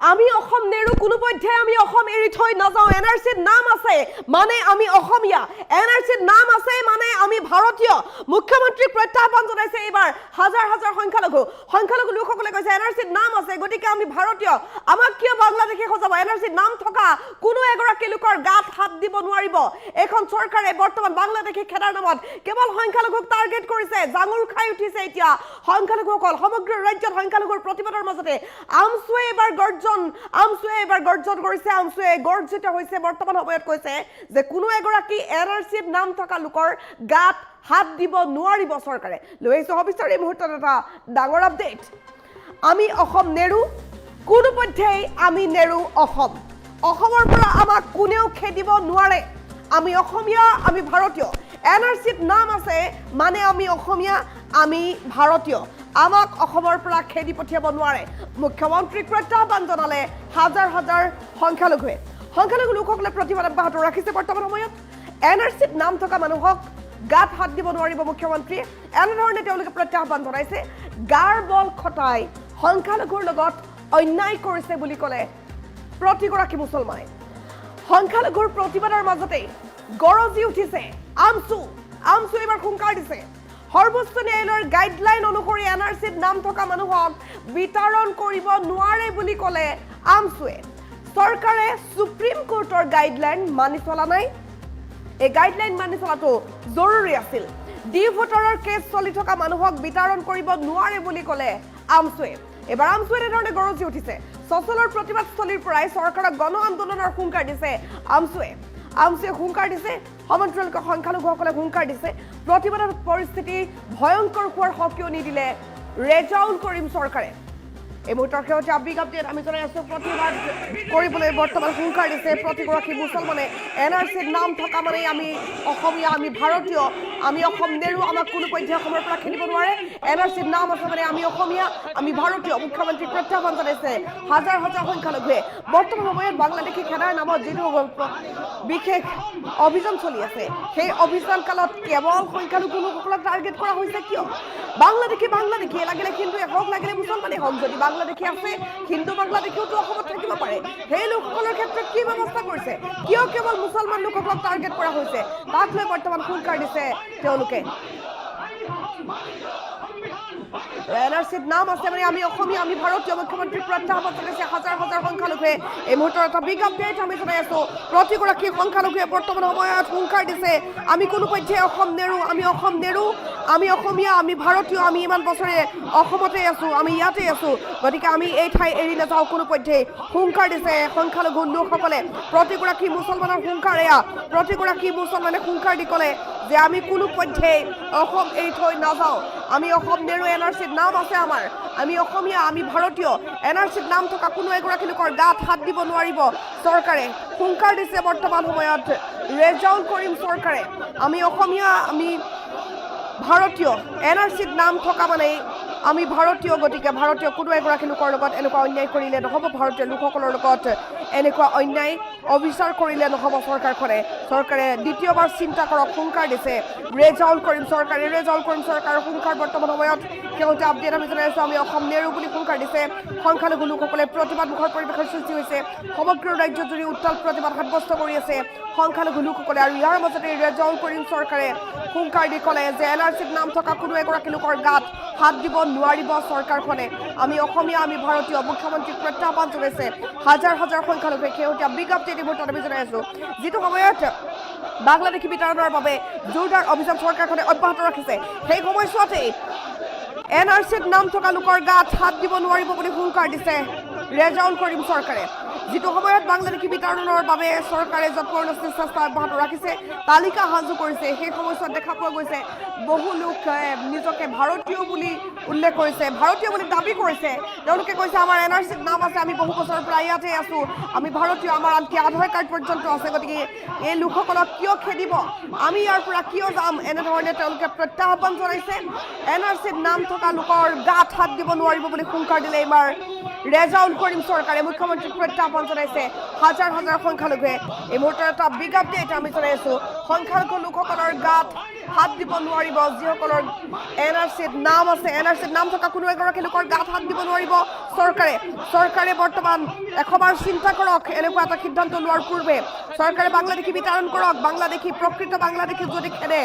আমি অসম নেৰু কোনোপধ্যে আমি অসম এৰি থৈ নাযাওঁ এনআৰসিত নাম আছে মানে আমি অসমীয়া এনআৰসিত নাম আছে মানে আমি ভাৰতীয় মুখ্যমন্ত্ৰী প্ৰত্যাহ্বান জনাইছে এবাৰ হাজাৰ হাজাৰ সংখ্যালঘু লোকসকলে কৈছে এনআৰসিত নাম আছে গতিকে আমি ভাৰতীয় আমাক কিয় বাংলাদেশে সজাব এনআৰসিত নাম থকা কোনো এগৰাকী লোকৰ গাত হাত দিব নোৱাৰিব এখন চৰকাৰে বৰ্তমান বাংলাদেশী খেদাৰ নামত কেৱল সংখ্যালঘুক টাৰ্গেট কৰিছে জাঙুৰ খাই উঠিছে এতিয়া সংখ্যালঘুসকল সমগ্ৰ ৰাজ্যত সংখ্যালঘুৰ প্ৰতিবাদৰ মাজতে আমছুৱে এবাৰ গৰ্জন কৰিছে আমছুৱে গৰ্জিত হৈছে বৰ্তমান সময়ত কৈছে যে কোনো এগৰাকী এনআৰসিত নাম থকা লোকৰ গাত হাত দিব নোৱাৰিব চৰকাৰে লৈ আহিছো অফিচাৰ এই মুহূৰ্তত এটা ডাঙৰ আপডেট আমি অসম নেৰু কোনোপধ্যেই আমি নেৰু অসমৰ পৰা আমাক কোনেও খেদিব নোৱাৰে আমি অসমীয়া আমি ভাৰতীয় এনআৰসিত নাম আছে মানে আমি অসমীয়া আমি ভাৰতীয় আমাক অসমৰ পৰা খেদি পঠিয়াব নোৱাৰে মুখ্যমন্ত্ৰীক প্ৰত্যাহ্বান জনালে হাজাৰ হাজাৰ সংখ্যালঘু লোকসকলে প্ৰতিবাদ অব্যাহত ৰাখিছে বৰ্তমান সময়ত এনআৰসিত নাম থকা মানুহক গাত হাত দিব নোৱাৰিব মুখ্যমন্ত্ৰীয়ে এনেধৰণে তেওঁলোকে প্ৰত্যাহ্বান জনাইছে গাৰ বল খটাই সংখ্যালঘুৰ লগত অন্যায় কৰিছে বুলি ক'লে প্ৰতিগৰাকী মুছলমানে সংখ্যালঘুৰ প্ৰতিবাদৰ মাজতে গৰজি উঠিছে আমছু এবাৰ হুংকাৰ দিছে সৰ্বোচ্চ ন্যায়ালয়ৰ গাইডলাইন অনুসৰি এনআৰসিত নাম থকা মানুহক বিতৰণ কৰিব নোৱাৰে বুলি ক'লে আমছুৱে চৰকাৰে সুপ্ৰিম কোৰ্টৰ গাইডলাইন মানি চলা নাই এই গাইডলাইন মানি চলাটো জৰুৰী আছিল ডি ভোটাৰৰ কেছ চলি থকা মানুহক বিতৰণ কৰিব নোৱাৰে বুলি ক'লে আমছুৱে এবাৰ আমছুৱে এনেধৰণে গৰজি উঠিছে সচলৰ প্ৰতিবাদস্থলীৰ পৰাই চৰকাৰক গণ আন্দোলনৰ হুংকাৰ দিছে আমছুৱে হুংকাৰ দিছে সমান্তৰালকৈ সংখ্যালঘুসকলে হুংকাৰ দিছে প্ৰতিবাদৰ পৰিস্থিতি ভয়ংকৰ হোৱাৰ সকিও নিদিলে ৰেজাউল কৰিম চৰকাৰে এই মুহূৰ্তৰ শেহতীয়া বিগ আপডেট আমি জনাই আছো প্ৰতিবাদ কৰিবলৈ বৰ্তমান হুংকাৰ দিছে প্ৰতিগৰাকী মুছলমানে এনআৰসিত নাম থকা মানে আমি অসমীয়া আমি ভাৰতীয় আমি অসম নেৰু আমাক কোনোপধ্যে অসমৰ পৰা খেদিব নোৱাৰে এনআৰসিত নাম আছে মানে আমি অসমীয়া আমি ভাৰতীয় মুখ্যমন্ত্ৰী প্ৰত্যাহ্বান জনাইছে হাজাৰ হাজাৰ সংখ্যালঘুৱে বৰ্তমান সময়ত বাংলাদেশী খেদাৰ নামত যিটো বিশেষ অভিযান চলি আছে সেই অভিযান কালত কেৱল সংখ্যালঘু লোকসকলক টাৰ্গেট কৰা হৈছে কিয় বাংলাদেশী লাগিলে হিন্দু হওক লাগিলে মুছলমানে হওক যদি বাংলাদেশী আছে হিন্দু বাংলাদেশীওতো অসমত থাকিব পাৰে সেই লোকসকলৰ ক্ষেত্ৰত কি ব্যৱস্থা কৰিছে কিয় কেৱল মুছলমান লোকসকলক টাৰ্গেট কৰা হৈছে তাক লৈ বৰ্তমান হুংকাৰ দিছে তেওঁলোকে এনআৰসিত নাম আছে মানে আমি অসমীয়া আমি ভাৰতীয় মুখ্যমন্ত্ৰী প্ৰত্যাহ্বান জনাইছে হাজাৰ হাজাৰ সংখ্যালঘুৱে এই মুহূৰ্তৰ এটা বিগ আপডেট আমি জনাই আছো প্ৰতিগৰাকী সংখ্যালঘুৱে বৰ্তমান সময়ত হুংকাৰ দিছে আমি কোনোপধ্যে অসম নেৰু আমি অসমীয়া আমি ভাৰতীয় আমি ইমান বছৰে অসমতে আছো আমি ইয়াতে আছো গতিকে আমি এই ঠাই এৰি নাযাওঁ কোনোপধ্যে হুংকাৰ দিছে সংখ্যালঘু লোকসকলে প্ৰতিগৰাকী মুছলমানৰ হুংকাৰ এয়া প্ৰতিগৰাকী মুছলমানে হুংকাৰ দি ক'লে যে আমি কোনোপধ্যে অসম এৰি থৈ নাযাওঁ আমি অসম নেৰু এনআৰসিত নাম আছে আমাৰ আমি অসমীয়া আমি ভাৰতীয় এনআৰসিত নাম থকা কোনো এগৰাকী লোকৰ গাত হাত দিব নোৱাৰিব চৰকাৰে হুংকাৰ দিছে বৰ্তমান সময়ত ৰেজাউল কৰিম চৰকাৰে আমি অসমীয়া আমি ভাৰতীয় এনআৰসিত নাম থকা মানে আমি ভাৰতীয় গতিকে ভাৰতীয় কোনো এগৰাকী লোকৰ লগত এনেকুৱা অন্যায় কৰিলে নহ'ব ভাৰতীয় লোকসকলৰ লগত এনেকুৱা অন্যায় অবিচাৰ কৰিলে নহ'ব চৰকাৰে দ্বিতীয়বাৰ চিন্তা কৰক হুংকাৰ দিছে ৰেজাউল কৰিম চৰকাৰৰ হুংকাৰ বৰ্তমান সময়ত শেহতীয়া আপডেট আমি জনাই আছোঁ আমি অসম নেৰু বুলি হুংকাৰ দিছে সংখ্যালঘু লোকসকলে প্ৰতিবাদমুখৰ পৰিৱেশৰ সৃষ্টি হৈছে সমগ্ৰ ৰাজ্যজুৰি উত্তাল প্ৰতিবাদ সাব্যস্ত কৰি আছে সংখ্যালঘু লোকসকলে আৰু ইয়াৰ মাজতে ৰেজাউল কৰিম চৰকাৰে হুংকাৰ দি ক'লে যে এনআৰসিত নাম থকা কোনো এগৰাকী লোকৰ গাত হাত দিব নোৱাৰিব চৰকাৰখনে আমি অসমীয়া আমি ভাৰতীয় মুখ্যমন্ত্ৰীক প্ৰত্যাহ্বান জনাইছে হাজাৰ হাজাৰ সংখ্যালঘুৱে শেহতীয়া বিগ আপডেট এই মুহূৰ্তত আমি জনাই আছোঁ যিটো সময়ত বাংলাদেশী বিতৰণৰ বাবে জোৰদাৰ অভিযান চৰকাৰখনে অব্যাহত ৰাখিছে সেই সময়ছোৱাতেই এনআৰসিত নাম থকা লোকৰ গাত হাত দিব নোৱাৰিব বুলি হুংকাৰ দিছে ৰেজাউল কৰিম চৰকাৰে যিটো সময়ত বাংলাদেশী বিতৰণৰ বাবে চৰকাৰে যৎপৰোনাস্তি চেষ্টা অব্যাহত ৰাখিছে তালিকা সাজু কৰিছে সেই সময়ছোৱাত দেখা পোৱা গৈছে বহু লোক নিজকে ভাৰতীয় বুলি উল্লেখ কৰিছে ভাৰতীয় বুলি দাবী কৰিছে তেওঁলোকে কৈছে আমাৰ এনআৰসিত নাম আছে আমি বহু বছৰৰ পৰা ইয়াতে আছো আমি ভাৰতীয় আমাৰ আনকি আধাৰ কাৰ্ড পৰ্যন্ত আছে গতিকে এই লোকসকলক কিয় খেদিব আমি ইয়াৰ পৰা কিয় যাম এনেধৰণে তেওঁলোকে প্ৰত্যাহ্বান জনাইছে এনআৰসিত নাম থকা লোকৰ গাত হাত দিব নোৱাৰিব বুলি হুংকাৰ দিলে এইবাৰ ৰেজাউল কৰিম চৰকাৰে মুখ্যমন্ত্ৰীক প্ৰত্যাহ্বান প্ৰত্যাহ্বান জনাইছে হাজাৰ হাজাৰ সংখ্যালঘুৱে। এই মুহূৰ্তত এটা বিগ আপডেট আমি জনাই আছো, সংখ্যালঘু লোকসকলৰ গাত হাত দিব নোৱাৰিব যিসকলৰ NRCত নাম আছে, NRCত নাম থকা কোনো এগৰাকী লোকৰ গাত হাত দিব নোৱাৰিব চৰকাৰে বৰ্তমান এশবাৰ চিন্তা কৰক। এনেকুৱা এটা সিদ্ধান্ত লোৱাৰ পূৰ্বে চৰকাৰে বাংলাদেশী বিতৰণ কৰক। বাংলাদেশী প্ৰকৃত বাংলাদেশী যদি খেদে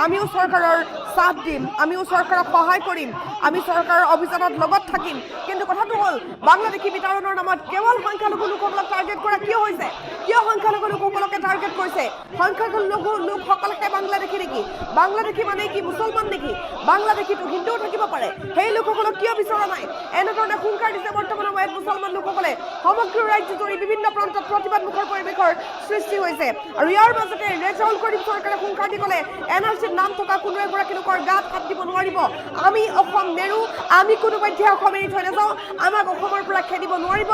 আমিও চৰকাৰৰ সাথ দিম, আমিও চৰকাৰক সহায় কৰিম, আমি চৰকাৰৰ অভিযানত লগত থাকিম। কিন্তু কথাটো হ'ল বাংলাদেশী বিতৰণৰ নামত কেৱল সংখ্যালঘু লোকসকলক টাৰ্গেট কৰা কিয় হৈছে? কিয় সংখ্যালঘু লোকসকলকে টাৰ্গেট কৰিছে? সংখ্যালঘু লোকসকলকে বাংলাদেশী নেকি? বাংলাদেশী মানে কি মুছলমান নেকি? বাংলাদেশীটো হিন্দুও থাকিব পাৰে। সেই লোকসকলক কিয় বিচৰা নাই? এনেধৰণে হুংকাৰ দিছে বৰ্তমান সময়ত মুছলমান লোকসকলে। সমগ্ৰ ৰাজ্যজুৰি বিভিন্ন প্ৰান্তত প্ৰতিবাদমুখৰ পৰিৱেশৰ সৃষ্টি হৈছে। আৰু ইয়াৰ মাজতে ৰেজাউল কৰিম চৰকাৰে হুংকাৰ দি ক'লে NRCত নাম থকা কোনো এগৰাকী লোকৰ গাত হাত দিব নোৱাৰিব। আমি অসম নেৰো, আমি কোনো পধ্যে অসম এৰি থৈ নাযাওঁ, আমাক অসমৰ পৰা খেদিব নোৱাৰিব,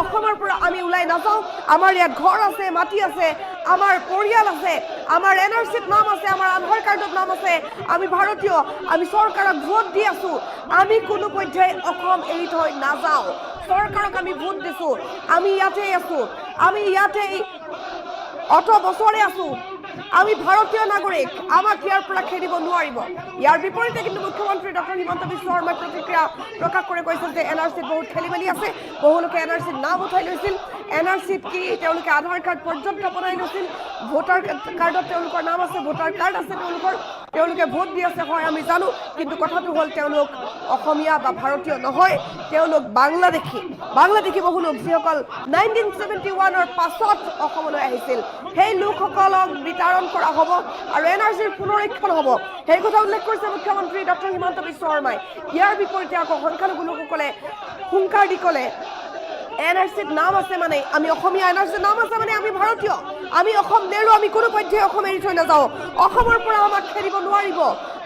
অসমৰ পৰা আমি ওলাই নাযাওঁ। আমাৰ ইয়াত ঘৰ আছে, মাটি আছে, আমাৰ পৰিয়াল আছে, আমাৰ NRCত নাম আছে, আমাৰ আধাৰ কাৰ্ডত নাম আছে, আমি ভাৰতীয়, আমি চৰকাৰক ভোট দি আছো, আমি কোনো পধ্যে অসম এৰি থৈ নাযাওঁ। চৰকাৰক আমি ভোট দিছো, আমি ইয়াতেই আছো, আমি ইয়াতেই অত বছৰে আছো, আমি ভাৰতীয় নাগৰিক, আমাক ইয়াৰ পৰা খেদিব নোৱাৰিব। ইয়াৰ বিপৰীতে কিন্তু মুখ্যমন্ত্ৰী ডক্টৰ হিমন্ত বিশ্ব শৰ্মাই প্ৰতিক্ৰিয়া প্ৰকাশ কৰি কৈছিল যে NRCত বহুত খেলি মেলি আছে, বহু লোকে NRCত নাম উঠাই লৈছিল, NRCত কি তেওঁলোকে আধাৰ কাৰ্ড পৰ্যন্ত বনাই লৈছিল, ভোটাৰ কাৰ্ডত তেওঁলোকৰ নাম আছে, ভোটাৰ কাৰ্ড আছে তেওঁলোকে ভোট দি আছে, হয় আমি জানো। কিন্তু কথাটো হ'ল তেওঁলোক অসমীয়া বা ভাৰতীয় নহয়, তেওঁলোক বাংলাদেশী বহু লোক যিসকল 1971ৰ পাছত অসমলৈ আহিছিল, সেই লোকসকলক বিতৰণ কৰা হ'ব আৰু NRCৰ পুনৰীক্ষণ হ'ব, সেই কথা উল্লেখ কৰিছে মুখ্যমন্ত্ৰী ডক্টৰ হিমন্ত বিশ্ব শৰ্মাই। ইয়াৰ বিপৰীতে আকৌ সংখ্যালঘু লোকসকলে হুংকাৰ দি ক'লে NRCত নাম আছে মানে আমি অসমীয়া, NRCত নাম আছে মানে আমি ভাৰতীয়, আমি অসম নেৰো, আমি কোনো পধ্যে অসম এৰি থৈ নাযাওঁ, অসমৰ পৰা আমাক খেদিব নোৱাৰিব,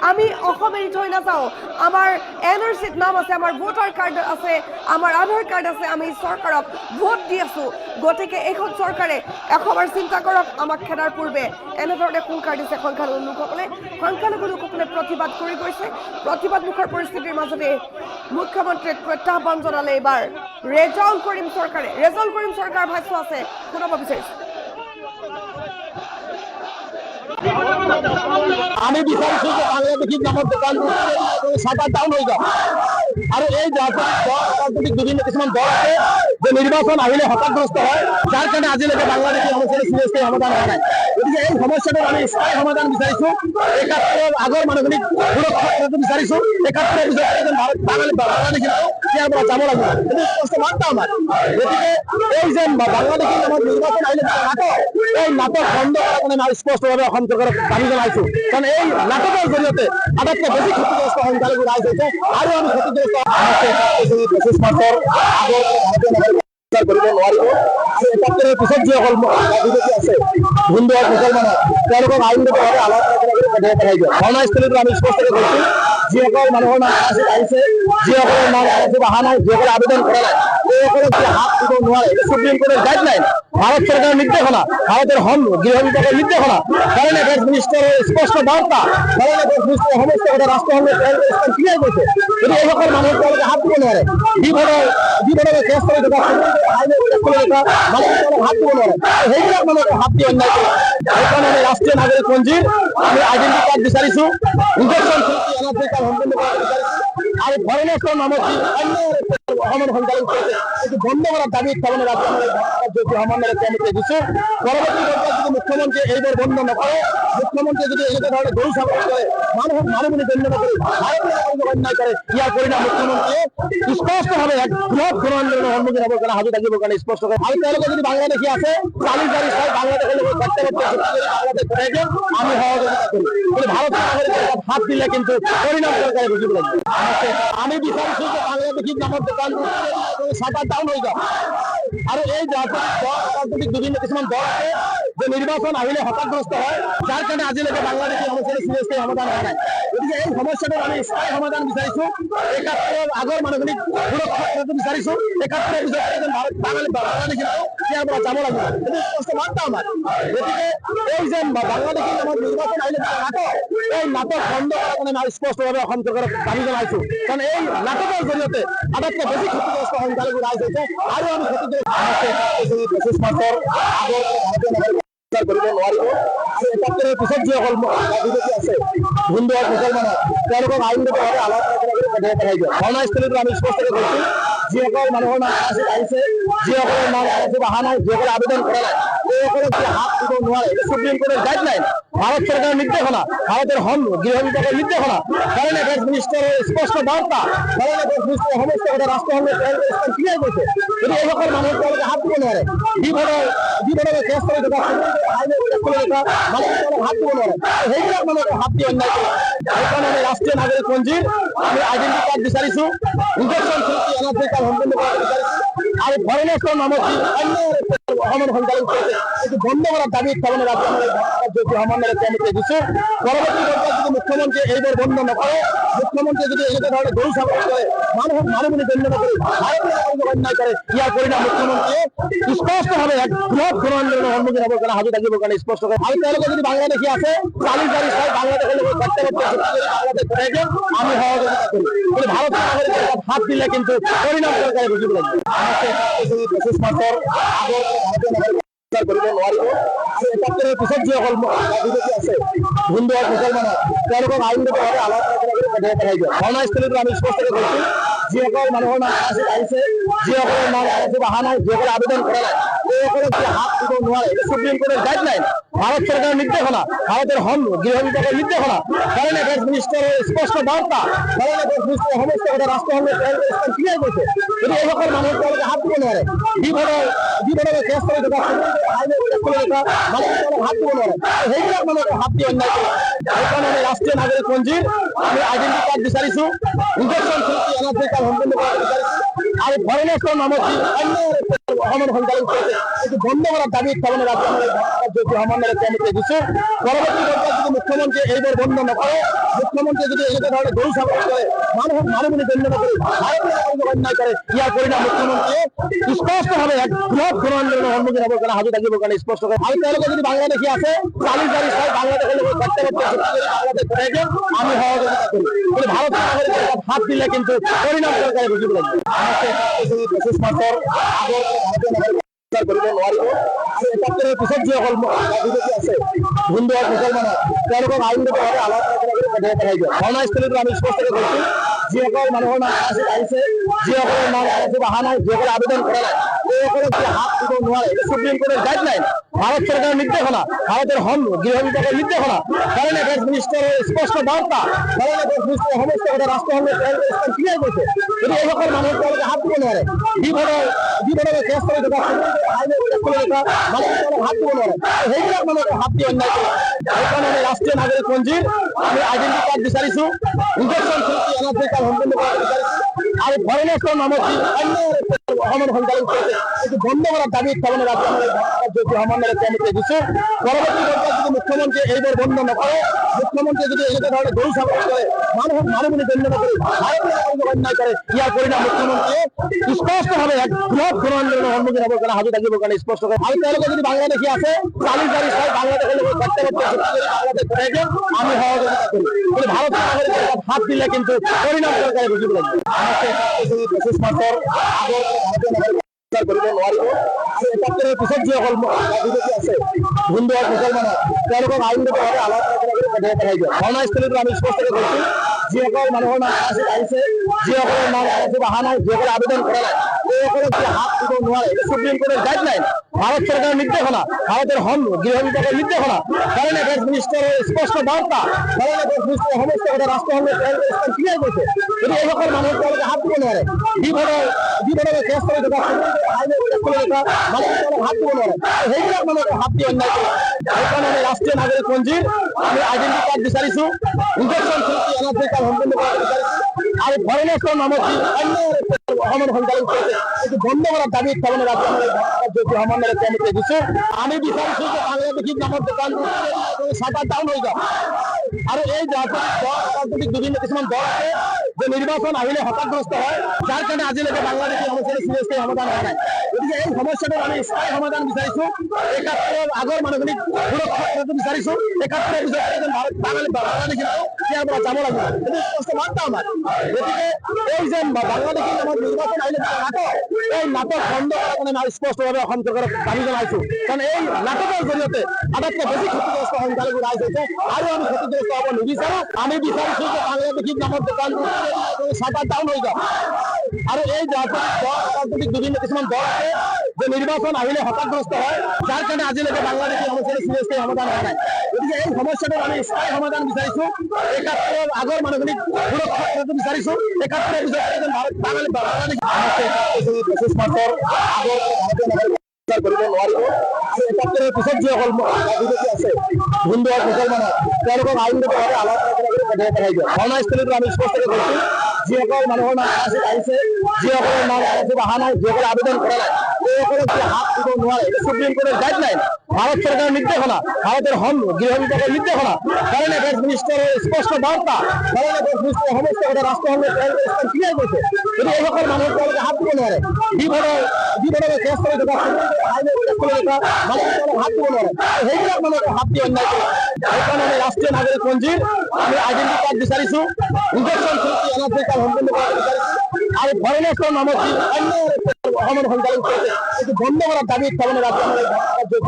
আমি অসম এৰি থৈ নাযাওঁ, আমাৰ NRCত নাম আছে, আমাৰ ভোটাৰ কাৰ্ড আছে, আমাৰ আধাৰ কাৰ্ড আছে, আমি চৰকাৰক ভোট দি আছো। গতিকে এইখন চৰকাৰে এশবাৰ চিন্তা কৰক আমাক খেদাৰ পূৰ্বে। এনেধৰণে হুংকাৰ দিছে সংখ্যালঘু লোকসকলে প্ৰতিবাদ কৰি গৈছে। প্ৰতিবাদমুখৰ পৰিস্থিতিৰ মাজতে মুখ্যমন্ত্ৰীক প্ৰত্যাহ্বান জনালে এইবাৰ ৰেজাউল কৰিম চৰকাৰে। ৰেজাউল কৰিম চৰকাৰ ভাষ্য আছে, শুনাব বিচাৰিছো। আমি বিচাৰিছো যে বাংলাদেশী নামৰ দোকানবোৰ শাটাৰ ডাউন হৈ যাওক। আৰু এই ৰাজনৈতিক বিভিন্ন কিছুমান দল আছে যে নিৰ্বাচন আহিলে হতাশগ্ৰস্ত হয়, যাৰ কাৰণে আজিলৈকে বাংলাদেশী সমস্যাটো চিৰিয়াছলি সমাধান হোৱা নাই। গতিকে এই সমস্যাটোৰ আমি স্থায়ী সমাধান বিচাৰিছো। ৭১ আগৰ মানুহখিনিক সুৰক্ষা বিচাৰিছো। ৭১ পিছত এজন বাংলাদেশী ইয়াৰ পৰা যাব লাগিব, সেইটো স্পষ্ট বাৰ্তা আমাৰ। গতিকে এই যে বাংলাদেশী নামত নিৰ্বাচন আহিলে নাটক, এই নাটক বন্ধ কৰাৰ কাৰণে আমি স্পষ্টভাৱে অসম চৰকাৰক দাবী জনাইছো। কাৰণ এই নাটকৰ জৰিয়তে আটাইতকৈ বেছি ক্ষতিগ্ৰস্ত সংখ্যালঘু ৰাইজ হৈছে আৰু আমি ক্ষতিগ্ৰস্ত কৰিব নোৱাৰিব। আৰু ৭১ পিছত যিসকল বিদেশী আছে হিন্দু আৰু মুছলমানৰ, তেওঁলোকক আইনগতভাৱে আলোচনা কৰি পঠাই দিয়ে। ঘটনাস্থলীটো আমি স্পষ্টকৈ কৈছো, যিসকল মানুহৰ নাম আহিছে, যিসকলৰ নাম অহা নাই, যিসকলে আবেদন কৰা নাই, এইসকলক হাত দিব নোৱাৰে। সুপ্ৰিম কোৰ্টেৰ গাইডলাইন, ভারত সরকারের নির্দেশনা, ভারতের গৃহ বিভাগের নির্দেশনা, ফরেন অ্যাফেয়ার্স মিনিস্টারের স্পষ্ট বার্তা, ফরেন অ্যাফেয়ার্স মিনিস্টার সমস্ত কথা রাষ্ট্রসংঘের ক্লিয়ার করেছে। যদি এই সকল মানুষ হাত দিব নোৱাৰে, বিপদে কেস কৰে থকা হাত দিব নোৱাৰে, সেইবিলাক মানুহকে হাত দিয়ে অন্যায় কৰে। সেইকাৰণে আমি ৰাষ্ট্ৰীয় নাগৰিকপঞ্জীৰ আমি আইডেন্টি কাৰ্ড বিচাৰিছো, ইনজেকশ্যন সম্পূৰ্ণ কৰা বিচাৰিছো। আৰু ফৰেনাৰ্সৰ নামত যি অন্য অসমৰ সংখ্যালঘু কৰিছে এইটো বন্ধ কৰাৰ দাবীত তাৰমানে সমন্বয় কমিটি দিছো। পৰৱৰ্তী পৰ্যায়ত যদি মুখ্যমন্ত্ৰীয়ে এইবোৰ বন্ধ নকৰে, মুখ্যমন্ত্ৰীয়ে যদি এনেকুৱা ধৰণে গৰু ছাগলী কৰে, মানুহক মানুহ বুলি গণ্য নকৰি ভাৰতীয় অন্যায় কৰে, ইয়াৰ পৰিণাম মুখ্যমন্ত্ৰীয়ে স্পষ্টভাৱে এক বৃহৎ গণ আন্দোলনৰ সন্মুখীন হ'বৰ কাৰণে সাজু থাকিবৰ কাৰণে স্পষ্ট কৰে। আৰু তেওঁলোকে যদি বাংলাদেশী আছে, চালি জাৰি চাই বাংলাদেশৰ লগত বাংলাদেশ পঠাই দিয়ক, আমি সহযোগিতা কৰিম। কিন্তু ভাৰতীয় নাগৰিকক হাত দিলে কিন্তু পৰিণাম চৰকাৰে বুজিব লাগিব। আমি বিচাৰিছো যে বাংলাদেশী নামৰ দোকানবোৰ শাটাৰ ডাউন হৈ যাওক। আৰু এই ৰাজনৈতিক বিভিন্ন কিছুমান দল আছে যে নিৰ্বাচন আহিলে হতাশগ্ৰস্ত হয়, যাৰ কাৰণে আজিলৈকে বাংলাদেশী সমস্যাটো চিৰিয়াছলি সমাধান হোৱা নাই। গতিকে এই সমস্যাটোৰ আমি স্থায়ী সমাধান বিচাৰিছো। ৭১ আগৰ মানুহখিনিক সুৰক্ষা বিচাৰিছো। ৭১ পিছত এজন বাংলাদেশী ইয়াৰ পৰা যাব লাগিব এইটো স্পষ্ট বাৰ্তা আমাৰ। গতিকে এই যে বাংলাদেশী নামত নিৰ্বাচন আহিলে নাটক, এই নাটক বন্ধ কৰাৰ কাৰণে আমি স্পষ্টভাৱে অসম চৰকাৰক দাবী জনাইছো। কাৰণ এই নাটকৰ জৰিয়তে আটাইতকৈ বেছি ক্ষতিগ্ৰস্ত সংখ্যালঘু ৰাইজ হৈছে আৰু আমি ক্ষতিগ্ৰস্ত মাছৰ আগৰ ভাৰতীয় নাগৰিক কৰিব নোৱাৰিব আৰু ৭১ৰ পিছত যিসকল বিদেশী আছে হিন্দু আৰু মুছলমানৰ তেওঁলোকক আইনগতভাৱে আলোচনা কৰি পঠাই দিয়ে। ঘটনাস্থলীতো আমি স্পষ্টকৈ কৈছো যিসকল মানুহৰ নাম আহিছে, যিসকলৰ নাম অহা নাই, যিসকলে আবেদন কৰা নাই এইসকলক হাত দিব নোৱাৰে। সুপ্ৰিম কোর্টের গাইডলাইন, ভারত সরকারের নির্দেশনা, ভারতের হোম গৃহ বিভাগের নির্দেশনা, ফরেন অ্যাফেয়ার্স মিনিস্টারের স্পষ্ট বার্তা, ফরেন অ্যাফেয়ার্স মিনিস্টার সমস্ত কথা রাষ্ট্রসংঘের ক্লিয়ার করেছে। যদি এইসকল মানুষ তেওঁলোকে হাত দিব নোৱাৰে, বিপদে কেছ কৰি থকা হাত দিব নোৱাৰে, সেইবিলাক মানুহকে হাত দি অন্যায় কৰে। সেইকাৰণে আমি ৰাষ্ট্ৰীয় নাগৰিক পঞ্জীৰ আমি আইডেন্টি কাৰ্ড বিচাৰিছো, ইনজেকশ্যন এনাৰ্জি কাৰ্ড সম্পূৰ্ণ কৰা বিচাৰিছো আৰু ফৰেনাৰ্ছৰ নামত যি অন্য অসমৰ সংখ্যালঘু কৰিছে এইটো বন্ধ কৰাৰ দাবীত তাৰমানে ৰাজ্য সমন্বয় কমিটিয়ে দিছো। পৰৱৰ্তী পৰ্যায়ত যদি মুখ্যমন্ত্ৰীয়ে এইবোৰ বন্ধ নকৰে, মুখ্যমন্ত্ৰীয়ে যদি এনেকুৱা ধৰণে গৰু ছাগলী কৰে, মানুহক মানুহ বুলি গণ্য নকৰি ভাৰতীয় অন্যায় কৰে, ইয়াৰ পৰিণাম মুখ্যমন্ত্ৰীয়ে স্পষ্টভাৱে এক বৃহৎ গণ আন্দোলনৰ সন্মুখীন হ'বৰ কাৰণে সাজু থাকিবৰ কাৰণে স্পষ্ট কৰে। আৰু তেওঁলোকে যদি বাংলাদেশী আছে চালি জাৰি চাই বাংলাদেশৰ লগত বাংলাদেশ পঠাই দিয়ক, আমি সহযোগিতা কৰিম। কিন্তু ভাৰতীয় নাগৰিকেৰ হাত দিলে কিন্তু পৰিণাম চৰকাৰে বুজিব লাগিব। মাছৰ আগৰ ভাৰতীয় নাগৰিক কৰিব নোৱাৰিব আৰু ৭১ৰ পিছত যিসকল বিদেশী আছে হিন্দু আৰু মুছলমানৰ তেওঁলোকক আইনগতভাৱে আলোচনা কৰি পঠাই দিয়ে। ঘটনাস্থলীতো আমি স্পষ্টকৈ কৈছো যিসকল মানুহৰ নাম আহিছে, যিসকলৰ নাম অহা নাই, যিসকলে আবেদন কৰা নাই এইসকলক হাত দিব নোৱাৰে। সুপ্ৰিম কোর্টের গাইডলাইন, ভারত সরকারের নির্দেশনা, ভারতের হোম গৃহ বিভাগের নির্দেশনা, ফরেন অ্যাফেয়ার্স মিনিস্টারের স্পষ্ট বার্তা, ফরেন অ্যাফেয়ার্স মিনিস্টার সমস্ত কথা রাষ্ট্রসংঘের ক্লিয়ার করেছে। যদি এইসকল মানুষ তেওঁলোকে হাত দিব নোৱাৰে, বিপদে কেছ কৰি থকা হাত দিব নোৱাৰে, সেইবিলাক মানুহকে হাত দি অন্যায় কৰে। সেইকাৰণে আমি ৰাষ্ট্ৰীয় নাগৰিক পঞ্জীৰ আমি আইডেন্টি কাৰ্ড বিচাৰিছো, ইনজেকশ্যন এনাৰ্জি কাৰ্ড সম্পূৰ্ণ কৰা বিচাৰিছো আৰু ফৰেনাৰ্ছৰ নামত যি অন্য অসমৰ সংখ্যালঘু কৰিছে এইটো বন্ধ কৰাৰ দাবীত তাৰমানে ৰাজ্য সমন্বয় কমিটিয়ে দিছো। পৰৱৰ্তী পৰ্যায়ত যদি মুখ্যমন্ত্ৰীয়ে এইবোৰ বন্ধ নকৰে, মুখ্যমন্ত্ৰীয়ে যদি এনেকুৱা ধৰণে গৰু ছাগলী কৰে, মানুহক মানুহ বুলি গণ্য নকৰি ভাৰতীয় অন্যায় কৰে, ইয়াৰ পৰিণাম মুখ্যমন্ত্ৰীয়ে স্পষ্টভাৱে এক বৃহৎ গণ আন্দোলনৰ সন্মুখীন হ'বৰ কাৰণে সাজু থাকিবৰ কাৰণে স্পষ্ট কৰে। আৰু তেওঁলোকে যদি বাংলাদেশী আছে চালি জাৰি চাই বাংলাদেশৰ লগত বাংলাদেশ পঠাই দিয়ক, আমি সহযোগিতা কৰিম। কিন্তু ভাৰতীয় নাগৰিকেৰ হাত দিলে কিন্তু পৰিণাম চৰকাৰে বুজিব লাগিব। মাছৰ আগৰ ভাৰতীয় নাগৰিক কৰিব নোৱাৰিব আৰু ৭১ৰ পিছত যিসকল বিদেশী আছে হিন্দু আৰু মুছলমানৰ তেওঁলোকক আইনগতভাৱে আলোচনা কৰি পঠাই দিয়ে। ঘটনাস্থলীতো আমি স্পষ্টকৈ কৈছো যিসকল মানুহৰ নাম আহিছে, যিসকলৰ নাম অহা নাই, যিসকলে আবেদন কৰা নাই এইসকলক হাত দিব নোৱাৰে। সুপ্ৰিম কোর্টের গাইডলাইন, ভারত সরকারের নির্দেশনা, ভারতের হোম গৃহ বিভাগের নির্দেশনা, ফরেন অ্যাফেয়ার্স মিনিস্টারের স্পষ্ট বার্তা, ফরেন অ্যাফেয়ার্স মিনিস্টার সমস্ত কথা রাষ্ট্রসংঘের ক্লিয়ার করেছে। যদি এইসকল মানুষ তেওঁলোকে হাত দিব নোৱাৰে, বিপদে কেছ কৰি থকা হাত দিব নোৱাৰে, সেইবিলাক মানুহকে হাত দি অন্যায় কৰে। সেইকাৰণে আমি ৰাষ্ট্ৰীয় নাগৰিক পঞ্জীৰ আমি আইডেন্টি কাৰ্ড বিচাৰিছো, ইনজেকশ্যন এনাৰ্জি কাৰ্ড সম্পূৰ্ণ কৰা বিচাৰিছো আৰু ফৰেনাৰ্ছৰ নামত যি অন্য অসমৰ সংখ্যালঘু কৰিছে এইটো বন্ধ কৰাৰ দাবীত তাৰমানে ৰাজ্য সমন্বয় কমিটিয়ে দিছো। পৰৱৰ্তী পৰ্যায়ত যদি মুখ্যমন্ত্ৰীয়ে এইবোৰ বন্ধ নকৰে, মুখ্যমন্ত্ৰীয়ে যদি এনেকুৱা ধৰণে গৰু ছাগলী কৰে, মানুহক মানুহ বুলি গণ্য নকৰি ভাৰতীয় অন্যায় কৰে, ইয়াৰ পৰিণাম মুখ্যমন্ত্ৰীয়ে স্পষ্টভাৱে এক বৃহৎ গণ আন্দোলনৰ সন্মুখীন হ'বৰ কাৰণে সাজু থাকিবৰ কাৰণে স্পষ্ট কৰে। আৰু তেওঁলোকে যদি বাংলাদেশী আছে চালি জাৰি চাই বাংলাদেশৰ লগত বাংলাদেশ পঠাই দিয়ক, আমি সহযোগিতা কৰিম। কিন্তু ভাৰতীয় নাগৰিকেৰ হাত দিলে কিন্তু পৰিণাম চৰকাৰে বুজিব লাগিব। মাছৰ আগৰ ভাৰতীয় নাগৰিক কৰিব নোৱাৰিব আৰু ৭১ৰ পিছত যিসকল বিদেশী আছে হিন্দু আৰু মুছলমানৰ তেওঁলোকক আইনগতভাৱে আলোচনা কৰি পঠাই দিয়ে। ঘটনাস্থলীতো আমি স্পষ্টকৈ কৈছো যিসকল মানুহৰ নাম আহিছে, যিসকলৰ নাম অহা নাই, যিসকলে আবেদন কৰা নাই এইসকলক হাত দিব নোৱাৰে। সুপ্রিম কোর্টের গাইডলাইন, ভারত সরকারের নির্দেশনা, ভারতের হোম গৃহ বিভাগের নির্দেশনা, ফরেন অ্যাফেয়ার্স মিনিস্টারের স্পষ্ট বার্তা, ফরেন অ্যাফেয়ার্স মিনিস্টার সমস্ত কথা রাষ্ট্রসংঘের ক্লিয়ার করেছে। যদি এইসকল মানুষ তেওঁলোকে হাত দিব নোৱাৰে, বিপদে কেছ কৰি থকা হাত দিব নোৱাৰে, সেইবিলাক মানুহকে হাত দি অন্যায় কৰে। সেইকাৰণে আমি ৰাষ্ট্ৰীয় নাগৰিক পঞ্জীৰ আমি আইডেন্টি কাৰ্ড বিচাৰিছো, ইনজেকশ্যন এনাৰ্জি কাৰ্ড সম্পূৰ্ণ কৰা বিচাৰিছো আৰু ফৰেনাৰ্ছৰ নামত যি অন্য অসমৰ সংখ্যালঘু কৰিছে এইটো বন্ধ কৰাৰ দাবীত তাৰমানে ৰাজ্য সমন্বয় কমিটিয়ে দিছো। আমি বিচাৰিছো যে বাংলাদেশী নামৰ দোকান শাটাৰ ডাউন হৈ যাওক আৰু এই ৰাজনৈতিক বিভিন্ন কিছুমান দল আছে যে নিৰ্বাচন আহিলে হতাশগ্ৰস্ত হয়, যাৰ কাৰণে আজিলৈকে বাংলাদেশী সমস্যাৰ চিৰিয়াছলি সমাধান হোৱা নাই। গতিকে এই সমস্যাটোৰ আমি স্থায়ী সমাধান বিচাৰিছো। ৭১ আগৰ মানুহখিনিক সুৰক্ষা কৰাটো বিচাৰিছো। ৭১ পিছত এজন বাংলাদেশী ইয়াৰ পৰা যাব লাগিব, এইটো স্পষ্ট বাৰ্তা আমাৰ। গতিকে এই যে বাংলাদেশী নামত নিৰ্বাচন আহিলে নাটক, এই নাটক বন্ধ কৰাৰ কাৰণে আমি স্পষ্টভাৱে অসম চৰকাৰক দাবী জনাইছো। কাৰণ এই নাটকৰ জৰিয়তে আটাইতকৈ বেছি ক্ষতিগ্ৰস্ত সংখ্যালঘু ৰাইজ হৈছে আৰু আমি ক্ষতিগ্ৰস্ত হ'ব নিবিচাৰো। আমি বিচাৰিছো যে বাংলাদেশী নামৰ দোকানবোৰ চাটাৰ ডাউন হৈ যাওক। আৰু এই ৰাজনৈতিক বিভিন্ন কিছুমান দল আছে যে নিৰ্বাচন আহিলে হতাশগ্ৰস্ত হয়, যাৰ কাৰণে আজিলৈকে বাংলাদেশী সমস্যাটো চিৰিয়াছলি সমাধান হোৱা নাই। গতিকে এই সমস্যাটোৰ আমি স্থায়ী সমাধান বিচাৰিছো। ৭১ আগৰ মানুহখিনিক সুৰক্ষা কৰাটো বিচাৰিছো। ৭১ পিছত এজন বাংলাদেশী পঁচিছ মাৰ্চৰ আগৰ ভাৰতীয় নাগৰিক কৰিব নোৱাৰিব। আৰু ৭১ পিছত যিসকল বিদেশী আছে, হিন্দু হওক মুছলমান হওক, তেওঁলোকক আইনগতভাৱে আলোচনা কৰি পঠিয়াই পেলাই দিয়ে। ঘটনাস্থলীটো আমি স্পষ্টকৈ কৈছো, যিসকল মানুহৰ নাম আহিছে, যিসকলৰ নাম অহা নাই, যিসকলে আবেদন কৰা নাই, এইসকলক হাত দিব নোৱাৰে। সুপ্ৰিম কোৰ্টেৰ গাইডলাইন, ভারত সরকারের নির্দেশনা, ভারতের গৃহ বিভাগের নির্দেশনা, ফরেন অ্যাফেয়ার্স মিনিস্টারের স্পষ্ট বার্তা, ফরেন অ্যাফেয়ার্স মিনিস্টার সমস্ত কথা রাষ্ট্রসংঘের ক্লিয়ার করছে। যদি এইসকল মানুষ তেওঁলোকে হাত দিব নোৱাৰে, বিপদে কেছ কৰি থকা, আইনে কেছ কৰি থকা মানুহ তেওঁলোকে হাত দিব নোৱাৰে। সেইবিলাক মানুহকে হাত দি অন্যায় কৰে। সেইকাৰণে আমি ৰাষ্ট্ৰীয় নাগৰিকপঞ্জীৰ আমি আইডেন্টি কাৰ্ড বিচাৰিছো, ইনজেকশ্যন চুক্তি এনাৰ্জি কাৰ্ড সম্পূৰ্ণ কৰা বিচাৰিছো। আৰু ফৰেনাৰ্সৰ নামত যি অন্য অসমৰ সংখ্যালঘু কৰিছে, এইটো বন্ধ কৰাৰ দাবীত তাৰমানে ৰাজ্য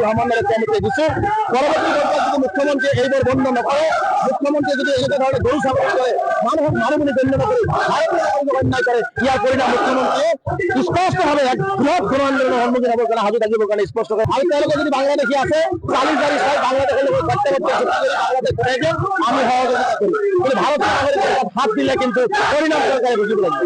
সমন্বয় কমিটি দিছো। পৰৱৰ্তী পৰ্যায়ত যদি মুখ্যমন্ত্ৰীয়ে এইবোৰ বন্ধ নকৰে, মুখ্যমন্ত্ৰীয়ে যদি এনেকুৱা ধৰণে গৰু ছাগলী কৰে, মানুহক মানুহ বুলি গণ্য নকৰি ভাৰতীয় নাগৰিকক অন্যায় কৰে, ইয়াৰ পৰিণাম মুখ্যমন্ত্ৰীয়ে স্পষ্টভাৱে এক বৃহৎ গণ আন্দোলনৰ সন্মুখীন হ'বৰ কাৰণে সাজু থাকিবৰ কাৰণে স্পষ্ট কৰে। আৰু তেওঁলোকে যদি বাংলাদেশী আছে, চালি জাৰি চাই বাংলাদেশৰ লগত বাংলাদেশ ঘূৰাই দিয়ে, আমি সহযোগিতা কৰিম। কিন্তু ভাৰতীয় নাগৰিকৰ হাত দিলে কিন্তু পৰিণাম চৰকাৰে বুজিব লাগিব।